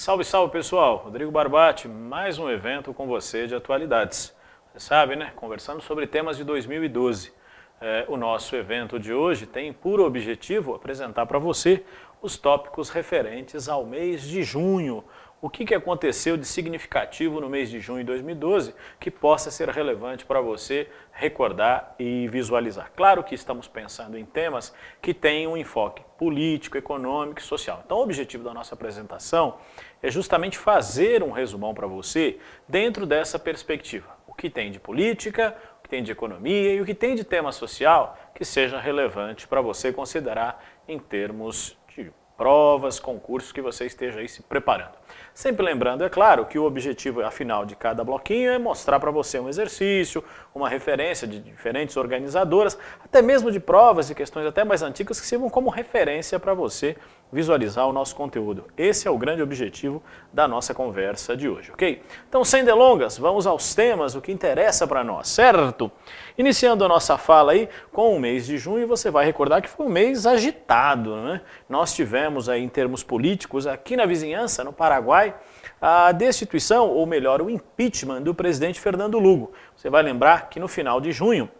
Salve, salve pessoal, Rodrigo Barbatti, mais um evento com você de atualidades. Você sabe, né? Conversando sobre temas de 2012. O nosso evento de hoje tem por objetivo apresentar para você os tópicos referentes ao mês de junho. O que aconteceu de significativo no mês de junho de 2012 que possa ser relevante para você recordar e visualizar. Claro que estamos pensando em temas que têm um enfoque político, econômico e social. Então o objetivo da nossa apresentação é justamente fazer um resumão para você dentro dessa perspectiva. O que tem de política, o que tem de economia e o que tem de tema social que seja relevante para você considerar em termos de provas, concursos que você esteja aí se preparando. Sempre lembrando, é claro, que o objetivo afinal de cada bloquinho é mostrar para você um exercício, uma referência de diferentes organizadoras, até mesmo de provas e questões até mais antigas que sirvam como referência para você visualizar o nosso conteúdo. Esse é o grande objetivo da nossa conversa de hoje, ok? Então, sem delongas, vamos aos temas, o que interessa para nós, certo? Iniciando a nossa fala aí com o mês de junho, você vai recordar que foi um mês agitado, né? Nós tivemos aí em termos políticos, aqui na vizinhança, no Paraguai, a destituição, ou melhor, o impeachment do presidente Fernando Lugo. Você vai lembrar que no final de junho,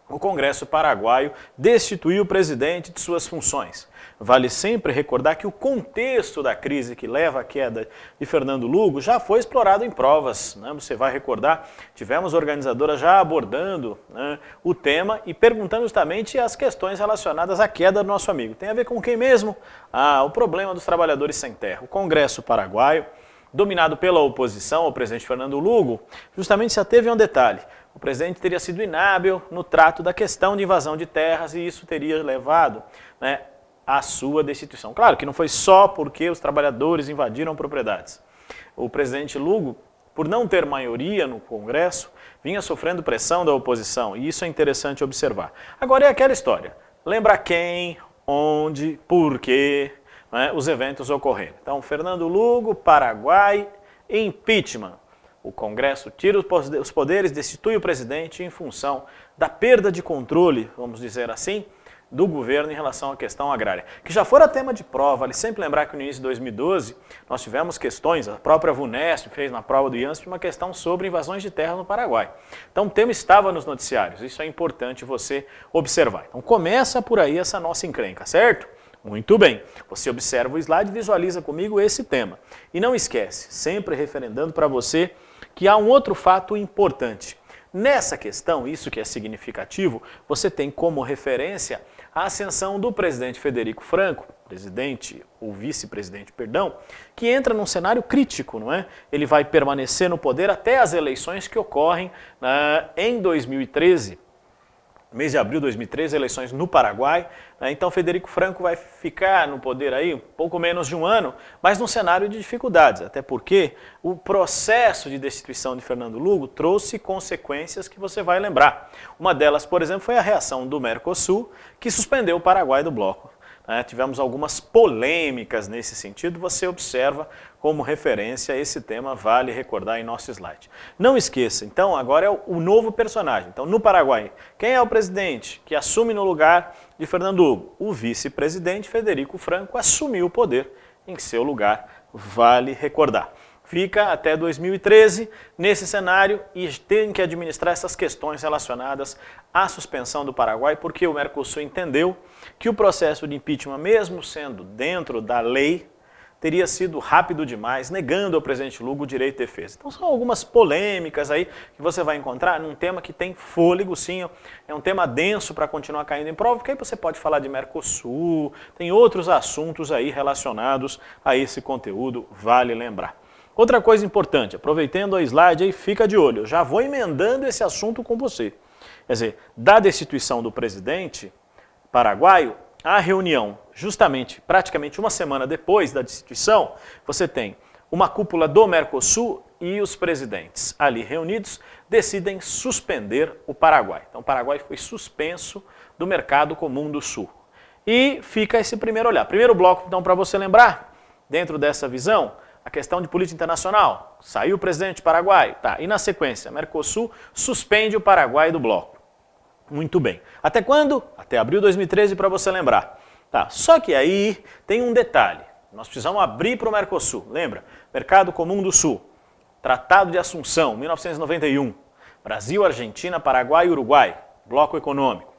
o Congresso paraguaio destituiu o presidente de suas funções. Vale sempre recordar que o contexto da crise que leva à queda de Fernando Lugo já foi explorado em provas, né? Você vai recordar, tivemos organizadoras já abordando, né, o tema e perguntando justamente as questões relacionadas à queda do nosso amigo. Tem a ver com quem mesmo? O problema dos trabalhadores sem terra. O Congresso paraguaio, dominado pela oposição ao presidente Fernando Lugo, justamente se ateve a um detalhe. O presidente teria sido inábil no trato da questão de invasão de terras e isso teria levado, né, à sua destituição. Claro que não foi só porque os trabalhadores invadiram propriedades. O presidente Lugo, por não ter maioria no Congresso, vinha sofrendo pressão da oposição e isso é interessante observar. Agora é aquela história. Lembra quem, onde, por quê, né, os eventos ocorreram. Então, Fernando Lugo, Paraguai, impeachment. O Congresso tira os poderes, destitui o presidente em função da perda de controle, vamos dizer assim, do governo em relação à questão agrária. Que já fora tema de prova, vale sempre lembrar que no início de 2012 nós tivemos questões, a própria VUNESP fez na prova do IANSP uma questão sobre invasões de terra no Paraguai. Então o tema estava nos noticiários, isso é importante você observar. Então começa por aí essa nossa encrenca, certo? Muito bem, você observa o slide e visualiza comigo esse tema. E não esquece, sempre referendando para você que há um outro fato importante. Nessa questão, isso que é significativo, você tem como referência a ascensão do presidente Federico Franco, presidente ou vice-presidente, perdão, que entra num cenário crítico, não é? Ele vai permanecer no poder até as eleições que ocorrem em 2013, mês de abril de 2013, eleições no Paraguai. Então Federico Franco vai ficar no poder aí um pouco menos de um ano, mas num cenário de dificuldades, até porque o processo de destituição de Fernando Lugo trouxe consequências que você vai lembrar. Uma delas, por exemplo, foi a reação do Mercosul, que suspendeu o Paraguai do bloco. Tivemos algumas polêmicas nesse sentido, você observa como referência esse tema, vale recordar em nosso slide. Não esqueça, então, agora é o novo personagem. Então, no Paraguai, quem é o presidente que assume no lugar de Fernando Lugo? O vice-presidente Federico Franco assumiu o poder em seu lugar, vale recordar. Fica até 2013 nesse cenário e tem que administrar essas questões relacionadas à suspensão do Paraguai, porque o Mercosul entendeu que o processo de impeachment, mesmo sendo dentro da lei, teria sido rápido demais, negando ao presidente Lugo o direito de defesa. Então são algumas polêmicas aí que você vai encontrar num tema que tem fôlego, sim, é um tema denso para continuar caindo em prova, porque aí você pode falar de Mercosul, tem outros assuntos aí relacionados a esse conteúdo, vale lembrar. Outra coisa importante, aproveitando a slide aí, fica de olho, eu já vou emendando esse assunto com você. Quer dizer, da destituição do presidente paraguaio, a reunião, justamente, praticamente uma semana depois da destituição, você tem uma cúpula do Mercosul e os presidentes ali reunidos decidem suspender o Paraguai. Então o Paraguai foi suspenso do mercado comum do Sul. E fica esse primeiro olhar. Primeiro bloco, então, para você lembrar, dentro dessa visão, a questão de política internacional. Saiu o presidente paraguaio, tá. E na sequência, Mercosul suspende o Paraguai do bloco. Muito bem. Até quando? Até abril de 2013, para você lembrar. Tá. Só que aí tem um detalhe. nós precisamos abrir para o Mercosul. Lembra? Mercado Comum do Sul, Tratado de Assunção, 1991. Brasil, Argentina, Paraguai e Uruguai, bloco econômico,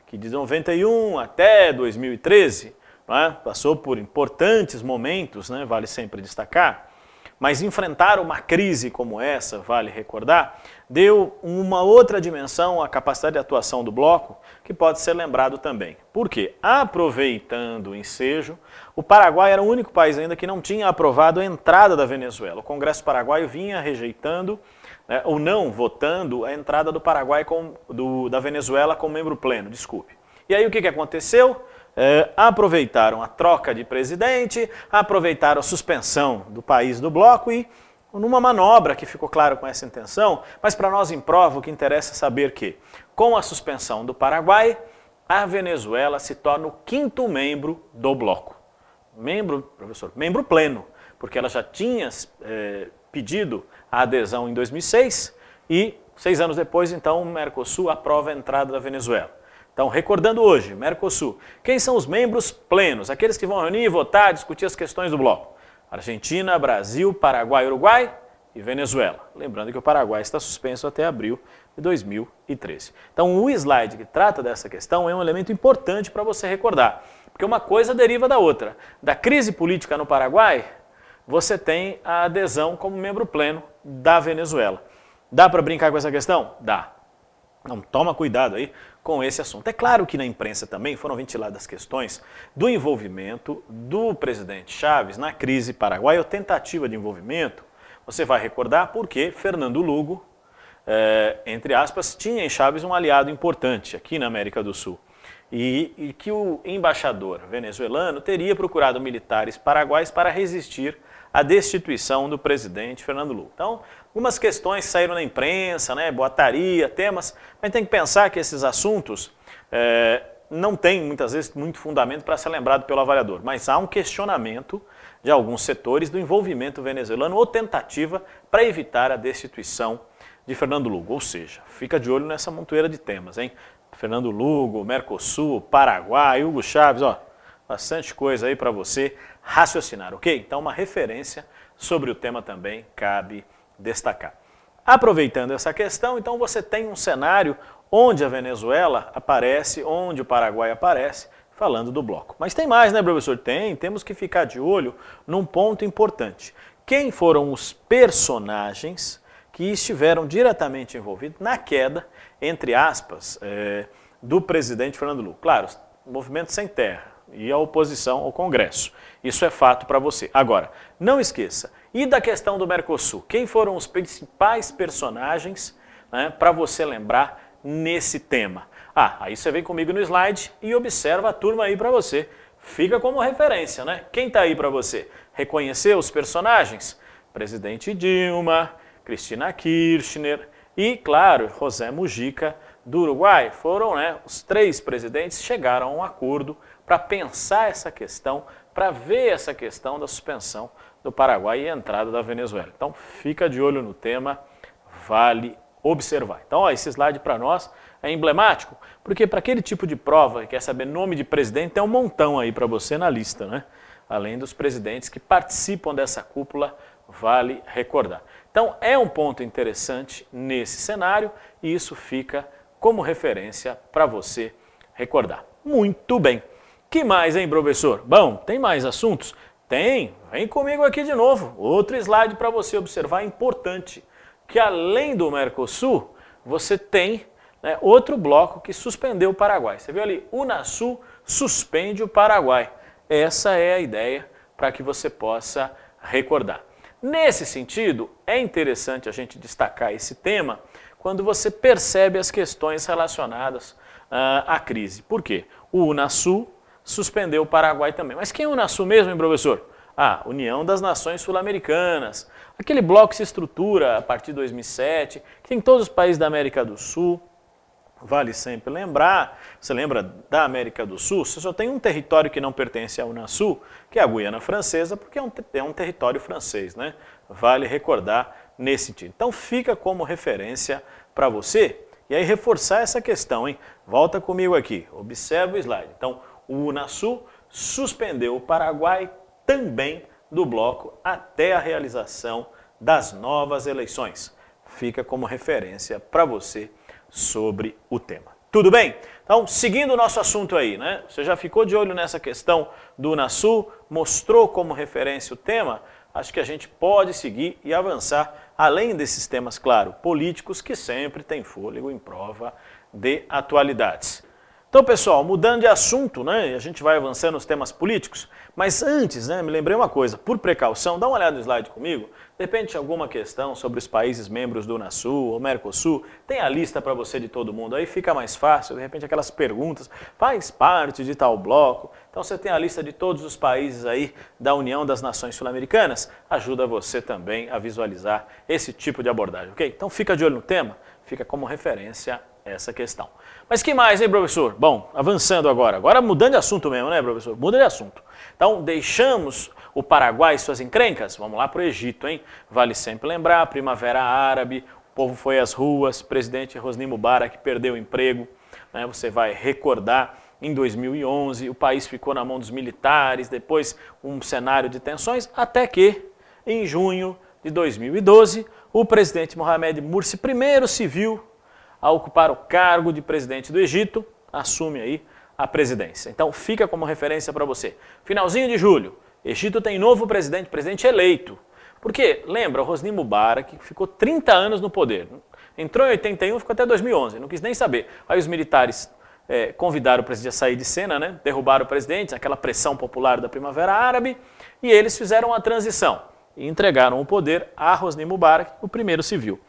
que de 91 até 2013, né, passou por importantes momentos, né, vale sempre destacar, mas enfrentar uma crise como essa, vale recordar, deu uma outra dimensão à capacidade de atuação do bloco, que pode ser lembrado também. Por quê? Aproveitando o ensejo, o Paraguai era o único país ainda que não tinha aprovado a entrada da Venezuela. O Congresso paraguaio vinha rejeitando, né, ou não votando a entrada do Paraguai da Venezuela como membro pleno, desculpe. E aí o que aconteceu? Aproveitaram a troca de presidente, aproveitaram a suspensão do país do bloco e, numa manobra que ficou claro com essa intenção, mas para nós em prova o que interessa é saber que, com a suspensão do Paraguai, a Venezuela se torna o 5º membro do bloco. Membro pleno, porque ela já tinha pedido a adesão em 2006 e 6 anos depois, então, o Mercosul aprova a entrada da Venezuela. Então, recordando hoje, Mercosul, quem são os membros plenos? Aqueles que vão reunir, votar, discutir as questões do bloco. Argentina, Brasil, Paraguai, Uruguai e Venezuela. Lembrando que o Paraguai está suspenso até abril de 2013. Então, o slide que trata dessa questão é um elemento importante para você recordar, porque uma coisa deriva da outra. Da crise política no Paraguai, você tem a adesão como membro pleno da Venezuela. Dá para brincar com essa questão? Dá. Não, toma cuidado aí com esse assunto. É claro que na imprensa também foram ventiladas questões do envolvimento do presidente Chávez na crise paraguaia, ou tentativa de envolvimento. Você vai recordar porque Fernando Lugo, entre aspas, tinha em Chávez um aliado importante aqui na América do Sul. E que o embaixador venezuelano teria procurado militares paraguaios para resistir à destituição do presidente Fernando Lugo. Então, algumas questões saíram na imprensa, né, boataria, temas, mas tem que pensar que esses assuntos não têm, muitas vezes, muito fundamento para ser lembrado pelo avaliador, mas há um questionamento de alguns setores do envolvimento venezuelano ou tentativa para evitar a destituição de Fernando Lugo. Ou seja, fica de olho nessa montoeira de temas, hein? Fernando Lugo, Mercosul, Paraguai, Hugo Chávez, ó, bastante coisa aí para você raciocinar, ok? Então, uma referência sobre o tema também cabe destacar. Aproveitando essa questão, então você tem um cenário onde a Venezuela aparece, onde o Paraguai aparece, falando do bloco. Mas tem mais, né, professor? Temos que ficar de olho num ponto importante. Quem foram os personagens que estiveram diretamente envolvidos na queda, entre aspas, do presidente Fernando Lugo? Claro, o movimento sem terra e a oposição ao Congresso. Isso é fato para você. Agora, não esqueça, e da questão do Mercosul? Quem foram os principais personagens, né, para você lembrar nesse tema? Aí você vem comigo no slide e observa a turma aí para você. Fica como referência, né? Quem está aí para você? Reconhecer os personagens? Presidente Dilma, Cristina Kirchner e, claro, José Mujica do Uruguai. Foram, né, os 3 presidentes chegaram a um acordo para pensar essa questão, para ver essa questão da suspensão do Paraguai e a entrada da Venezuela. Então, fica de olho no tema, vale observar. Então, ó, esse slide para nós é emblemático, porque para aquele tipo de prova que quer saber nome de presidente, tem um montão aí para você na lista, né? Além dos presidentes que participam dessa cúpula, vale recordar. Então, é um ponto interessante nesse cenário e isso fica como referência para você recordar. Muito bem. Que mais, hein, professor? Bom, tem mais assuntos? Tem. Vem comigo aqui de novo. Outro slide para você observar importante, que além do Mercosul, você tem, né, outro bloco que suspendeu o Paraguai. Você viu ali, Unasul suspende o Paraguai. Essa é a ideia para que você possa recordar. Nesse sentido, é interessante a gente destacar esse tema quando você percebe as questões relacionadas à crise. Por quê? O Unasul suspendeu o Paraguai também. Mas quem é o Unasul mesmo, hein, professor? União das Nações Sul-Americanas. Aquele bloco que se estrutura a partir de 2007, que tem todos os países da América do Sul. Vale sempre lembrar, você lembra da América do Sul, você só tem um território que não pertence ao Unasul, que é a Guiana Francesa, porque é um território francês, né? Vale recordar nesse sentido. Então fica como referência para você, e aí reforçar essa questão, hein? Volta comigo aqui, observa o slide. Então, o Unasul suspendeu o Paraguai também do bloco até a realização das novas eleições. Fica como referência para você sobre o tema. Tudo bem? Então, seguindo o nosso assunto aí, né? Você já ficou de olho nessa questão do Unasul, mostrou como referência o tema? Acho que a gente pode seguir e avançar, além desses temas, claro, políticos, que sempre tem fôlego em prova de atualidades. Então, pessoal, mudando de assunto, né, a gente vai avançando nos temas políticos, mas antes, né, me lembrei uma coisa, por precaução, dá uma olhada no slide comigo, de repente alguma questão sobre os países membros do Unasul ou Mercosul, tem a lista para você de todo mundo, aí fica mais fácil, de repente aquelas perguntas, faz parte de tal bloco, então você tem a lista de todos os países aí da União das Nações Sul-Americanas, ajuda você também a visualizar esse tipo de abordagem, ok? Então fica de olho no tema, fica como referência essa questão. Mas que mais, hein, professor? Bom, avançando agora mudando de assunto mesmo, né, professor? Muda de assunto. Então, deixamos o Paraguai e suas encrencas? Vamos lá para o Egito, hein? Vale sempre lembrar, Primavera Árabe, o povo foi às ruas, presidente Hosni Mubarak perdeu o emprego, né? Você vai recordar, em 2011, o país ficou na mão dos militares, depois um cenário de tensões, até que, em junho de 2012, o presidente Mohamed Morsi, primeiro civil a ocupar o cargo de presidente do Egito, assume aí a presidência. Então fica como referência para você. Finalzinho de julho, Egito tem novo presidente eleito. Porque, lembra, o Hosni Mubarak ficou 30 anos no poder. Entrou em 81, ficou até 2011, não quis nem saber. Aí os militares convidaram o presidente a sair de cena, né? Derrubaram o presidente, aquela pressão popular da Primavera Árabe, e eles fizeram a transição e entregaram o poder a Hosni Mubarak, o primeiro civil.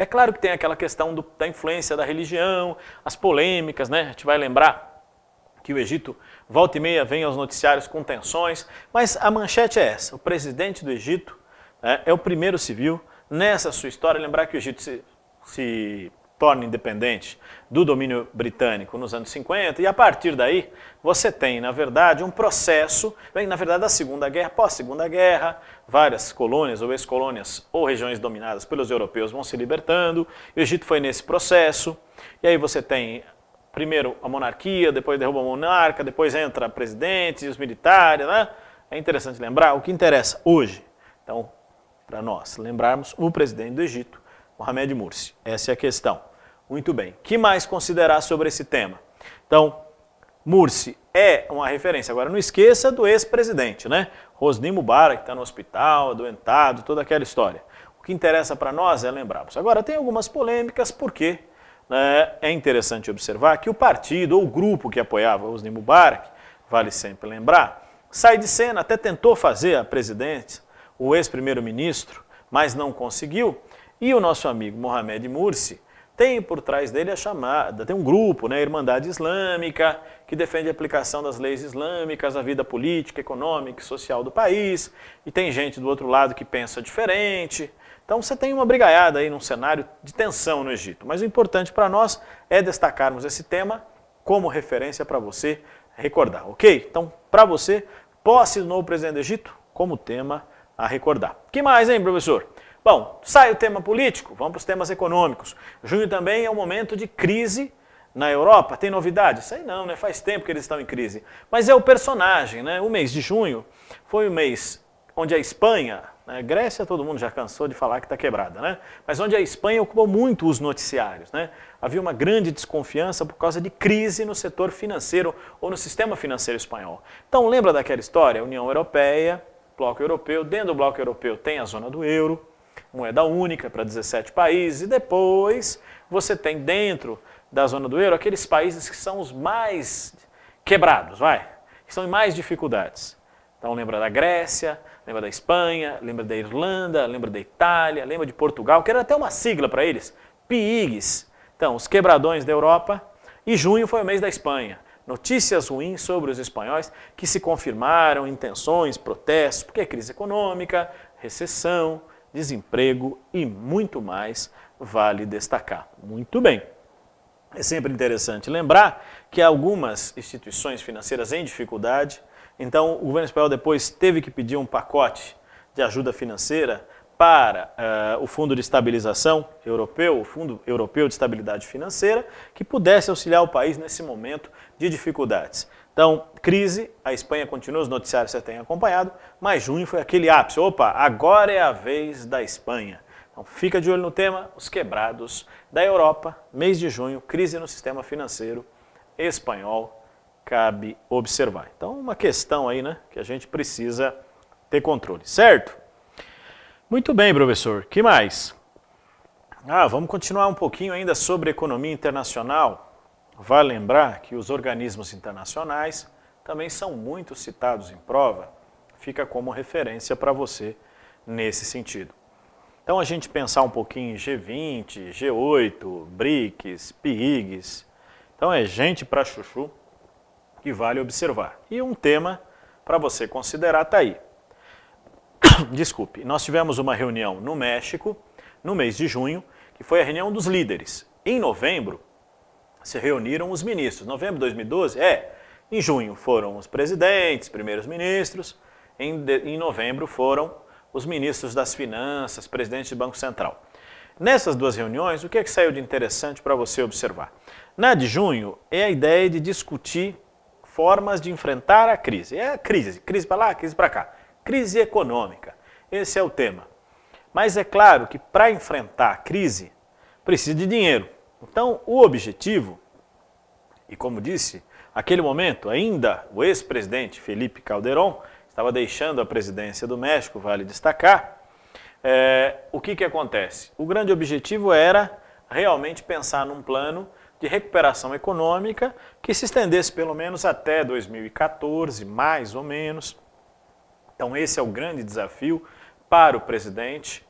É claro que tem aquela questão da influência da religião, as polêmicas, né? A gente vai lembrar que o Egito, volta e meia, vem aos noticiários com tensões, mas a manchete é essa, o presidente do Egito é o primeiro civil nessa sua história. Lembrar que o Egito se torna independente do domínio britânico nos anos 50, e a partir daí você tem, na verdade, um processo, na verdade, da Segunda Guerra, pós-Segunda Guerra, várias colônias ou ex-colônias ou regiões dominadas pelos europeus vão se libertando, o Egito foi nesse processo, e aí você tem primeiro a monarquia, depois derruba a monarca, depois entra presidentes e os militares, né? É interessante lembrar o que interessa hoje, então, para nós lembrarmos o presidente do Egito, Mohamed Morsi, essa é a questão. Muito bem. O que mais considerar sobre esse tema? Então, Morsi é uma referência. Agora, não esqueça do ex-presidente, né? Hosni Mubarak, que está no hospital, adoentado, toda aquela história. O que interessa para nós é lembrarmos. Agora, tem algumas polêmicas, porque é interessante observar que o partido ou o grupo que apoiava Hosni Mubarak, vale sempre lembrar, sai de cena, até tentou fazer a presidente, o ex-primeiro-ministro, mas não conseguiu. E o nosso amigo Mohamed Morsi tem por trás dele tem um grupo, né, a Irmandade Islâmica, que defende a aplicação das leis islâmicas à vida política, econômica e social do país, e tem gente do outro lado que pensa diferente. Então você tem uma brigaiada aí num cenário de tensão no Egito. Mas o importante para nós é destacarmos esse tema como referência para você recordar, ok? Então, para você, posse do novo presidente do Egito como tema a recordar. O que mais, hein, professor? Bom, sai o tema político, vamos para os temas econômicos. Junho também é um momento de crise na Europa. Tem novidade? Isso aí não, né? Faz tempo que eles estão em crise. Mas é o personagem, né? O mês de junho foi o mês onde a Espanha, né? Grécia todo mundo já cansou de falar que está quebrada, né? Mas onde a Espanha ocupou muito os noticiários, né? Havia uma grande desconfiança por causa de crise no setor financeiro ou no sistema financeiro espanhol. Então lembra daquela história? União Europeia, Bloco Europeu, dentro do Bloco Europeu tem a zona do euro, moeda única para 17 países, e depois você tem dentro da zona do euro aqueles países que são os mais quebrados, que são em mais dificuldades. Então lembra da Grécia, lembra da Espanha, lembra da Irlanda, lembra da Itália, lembra de Portugal, que era até uma sigla para eles, PIIGS. Então, os quebradões da Europa, e junho foi o mês da Espanha. Notícias ruins sobre os espanhóis que se confirmaram, intenções, protestos, porque é crise econômica, recessão, desemprego e muito mais vale destacar. Muito bem. É sempre interessante lembrar que há algumas instituições financeiras em dificuldade, então o governo espanhol depois teve que pedir um pacote de ajuda financeira para o Fundo de Estabilização Europeu, o Fundo Europeu de Estabilidade Financeira, que pudesse auxiliar o país nesse momento de dificuldades. Então, crise, a Espanha continua, os noticiários você tem acompanhado, mas junho foi aquele ápice. Opa, agora é a vez da Espanha. Então, fica de olho no tema, os quebrados da Europa, mês de junho, crise no sistema financeiro espanhol, cabe observar. Então, uma questão aí, né, que a gente precisa ter controle, certo? Muito bem, professor. Que mais? Vamos continuar um pouquinho ainda sobre economia internacional. Vale lembrar que os organismos internacionais também são muito citados em prova. Fica como referência para você nesse sentido. Então, a gente pensar um pouquinho em G20, G8, BRICS, PIIGS. Então, é gente para chuchu que vale observar. E um tema para você considerar está aí. Desculpe, nós tivemos uma reunião no México, no mês de junho, que foi a reunião dos líderes. Em novembro, se reuniram os ministros. Novembro de 2012? Em junho foram os presidentes, primeiros ministros. Em novembro foram os ministros das finanças, presidente do Banco Central. Nessas duas reuniões, o que é que saiu de interessante para você observar? Na de junho é a ideia de discutir formas de enfrentar a crise. É a crise para lá, crise para cá. Crise econômica, esse é o tema. Mas é claro que para enfrentar a crise, precisa de dinheiro. Então, o objetivo, e como disse, naquele momento ainda o ex-presidente Felipe Calderón estava deixando a presidência do México, vale destacar, o que acontece? O grande objetivo era realmente pensar num plano de recuperação econômica que se estendesse pelo menos até 2014, mais ou menos. Então esse é o grande desafio para o presidente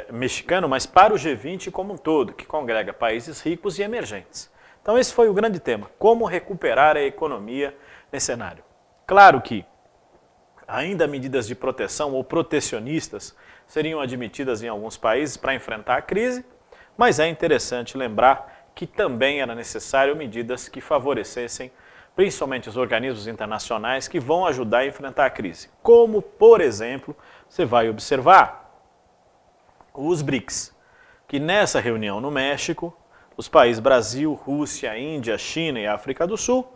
mexicano, mas para o G20 como um todo, que congrega países ricos e emergentes. Então esse foi o grande tema, como recuperar a economia nesse cenário. Claro que ainda medidas de proteção ou protecionistas seriam admitidas em alguns países para enfrentar a crise, mas é interessante lembrar que também era necessário medidas que favorecessem principalmente os organismos internacionais que vão ajudar a enfrentar a crise. Como, por exemplo, você vai observar os BRICS, que nessa reunião no México, os países Brasil, Rússia, Índia, China e África do Sul,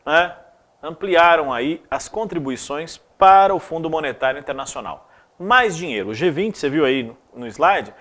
né, ampliaram aí as contribuições para o Fundo Monetário Internacional. Mais dinheiro. O G20, você viu aí no slide,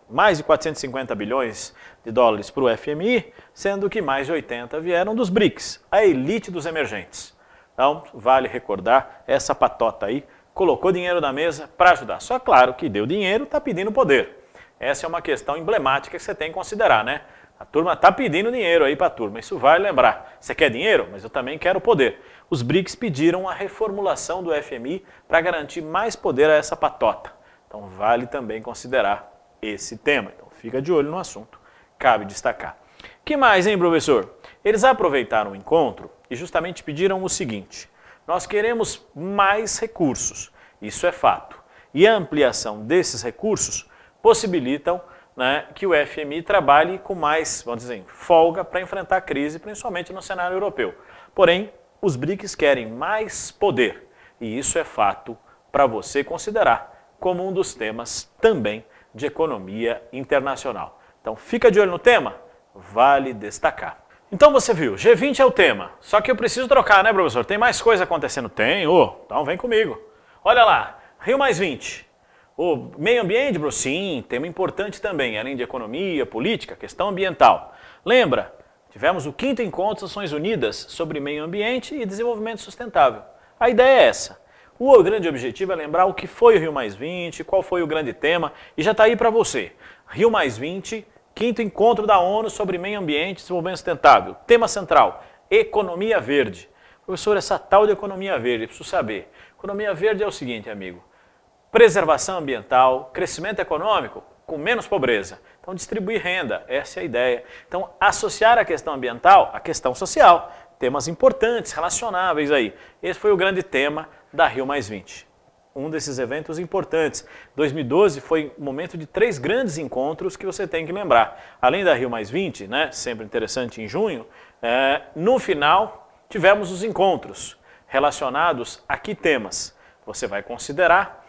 mais de 450 bilhões de dólares para o FMI, sendo que mais de 80 vieram dos BRICS, a elite dos emergentes. Então, vale recordar, essa patota aí colocou dinheiro na mesa para ajudar. Só claro que deu dinheiro, está pedindo poder. Essa é uma questão emblemática que você tem que considerar, né? A turma está pedindo dinheiro aí para a turma, isso vale lembrar. Você quer dinheiro? Mas eu também quero poder. Os BRICS pediram a reformulação do FMI para garantir mais poder a essa patota. Então vale também considerar esse tema. Então fica de olho no assunto, cabe destacar. Que mais, hein, professor? Eles aproveitaram o encontro e justamente pediram o seguinte: nós queremos mais recursos, isso é fato. E a ampliação desses recursos possibilitam, né, que o FMI trabalhe com mais, vamos dizer, folga para enfrentar a crise, principalmente no cenário europeu. Porém, os BRICS querem mais poder, e isso é fato para você considerar como um dos temas também de economia internacional. Então, fica de olho no tema, vale destacar. Então você viu, G20 é o tema, só que eu preciso trocar, né, professor? Tem mais coisa acontecendo? Tem, então vem comigo. Olha lá, Rio+20. O meio ambiente, bro? Sim, tema importante também, além de economia, política, questão ambiental. Lembra, tivemos o 5º Encontro das Nações Unidas sobre meio ambiente e desenvolvimento sustentável. A ideia é essa. O grande objetivo é lembrar o que foi o Rio+20, qual foi o grande tema, e já está aí para você. Rio+20, 5º Encontro da ONU sobre meio ambiente e desenvolvimento sustentável. Tema central, economia verde. Professor, essa tal de economia verde, eu preciso saber. Economia verde é o seguinte, amigo. Preservação ambiental, crescimento econômico com menos pobreza. Então, distribuir renda, essa é a ideia. Então, associar a questão ambiental à questão social. Temas importantes, relacionáveis aí. Esse foi o grande tema da Rio+20. Um desses eventos importantes. 2012 foi um momento de 3 grandes encontros que você tem que lembrar. Além da Rio+20, né, sempre interessante em junho, no final tivemos os encontros relacionados a que temas? Você vai considerar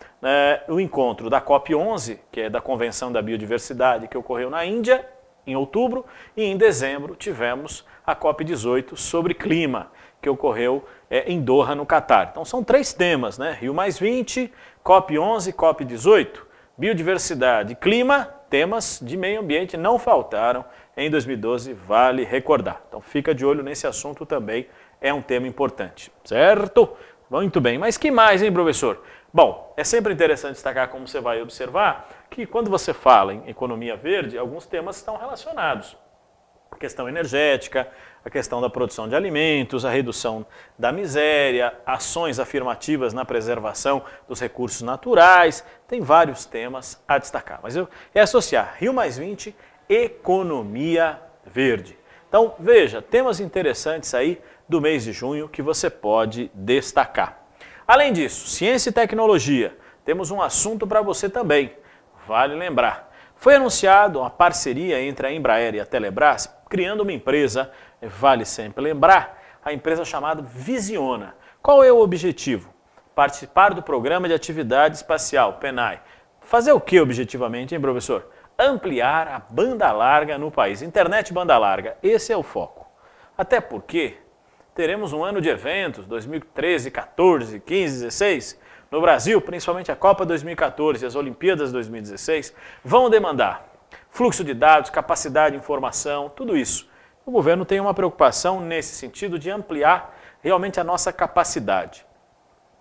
o encontro da COP11, que é da Convenção da Biodiversidade, que ocorreu na Índia, em outubro, e em dezembro tivemos a COP18 sobre clima, que ocorreu em Doha, no Catar. Então são 3 temas, né? Rio+20, COP11, COP18, biodiversidade, clima, temas de meio ambiente não faltaram em 2012, vale recordar. Então fica de olho nesse assunto também, é um tema importante, certo? Muito bem, mas que mais, hein, professor? Bom, é sempre interessante destacar, como você vai observar, que quando você fala em economia verde, alguns temas estão relacionados. A questão energética, a questão da produção de alimentos, a redução da miséria, ações afirmativas na preservação dos recursos naturais, tem vários temas a destacar. Mas eu é associar Rio+20, economia verde. Então, veja, temas interessantes aí do mês de junho que você pode destacar. Além disso, ciência e tecnologia, temos um assunto para você também, vale lembrar. Foi anunciado uma parceria entre a Embraer e a Telebrás, criando uma empresa, vale sempre lembrar, a empresa chamada Visiona. Qual é o objetivo? Participar do Programa de Atividade Espacial, PNAE. Fazer o que objetivamente, hein, professor? Ampliar a banda larga no país. Internet banda larga, esse é o foco. Até porque teremos um ano de eventos, 2013, 14, 15, 16, no Brasil, principalmente a Copa 2014 e as Olimpíadas 2016, vão demandar fluxo de dados, capacidade de informação, tudo isso. O governo tem uma preocupação nesse sentido de ampliar realmente a nossa capacidade.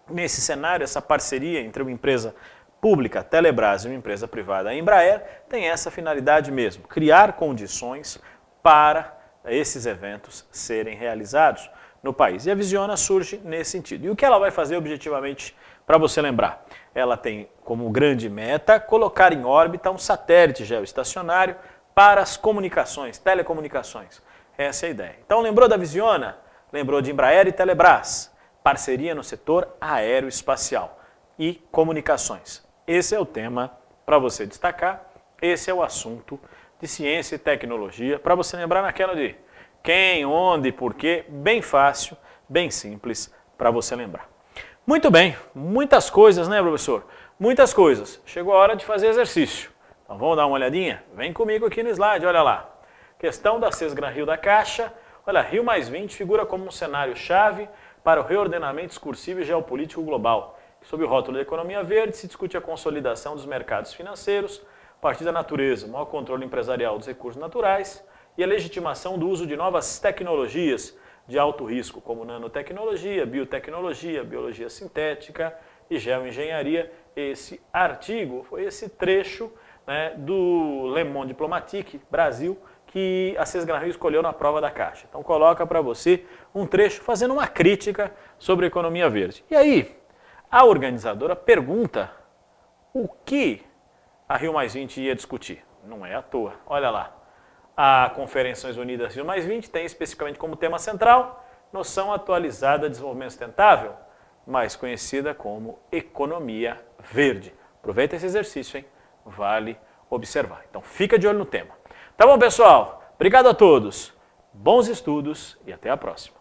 Nesse cenário, essa parceria entre uma empresa pública, Telebrás, e uma empresa privada, a Embraer, tem essa finalidade mesmo, criar condições para esses eventos serem realizados no país. E a Visiona surge nesse sentido. E o que ela vai fazer objetivamente, para você lembrar? Ela tem como grande meta colocar em órbita um satélite geoestacionário para as comunicações, telecomunicações. Essa é a ideia. Então lembrou da Visiona? Lembrou de Embraer e Telebrás. Parceria no setor aeroespacial e comunicações. Esse é o tema para você destacar. Esse é o assunto de ciência e tecnologia, para você lembrar naquela de quem, onde, porquê, bem fácil, bem simples para você lembrar. Muito bem, muitas coisas, né, professor? Muitas coisas. Chegou a hora de fazer exercício. Então vamos dar uma olhadinha? Vem comigo aqui no slide, olha lá. Questão da Sesgran Rio da Caixa. Olha, Rio+20 figura como um cenário-chave para o reordenamento discursivo e geopolítico global. Sob o rótulo de economia verde, se discute a consolidação dos mercados financeiros, a partir da natureza, o maior controle empresarial dos recursos naturais e a legitimação do uso de novas tecnologias de alto risco, como nanotecnologia, biotecnologia, biologia sintética e geoengenharia. Esse artigo foi esse trecho, né, do Le Monde Diplomatique Brasil, que a Sesgran Rio escolheu na prova da Caixa. Então coloca para você um trecho fazendo uma crítica sobre a economia verde. E aí, a organizadora pergunta o que a Rio+20 ia discutir. Não é à toa. Olha lá. A Conferências Unidas Rio+20 tem especificamente como tema central noção atualizada de desenvolvimento sustentável, mais conhecida como economia verde. Aproveita esse exercício, hein? Vale observar. Então fica de olho no tema. Tá bom, pessoal? Obrigado a todos. Bons estudos e até a próxima.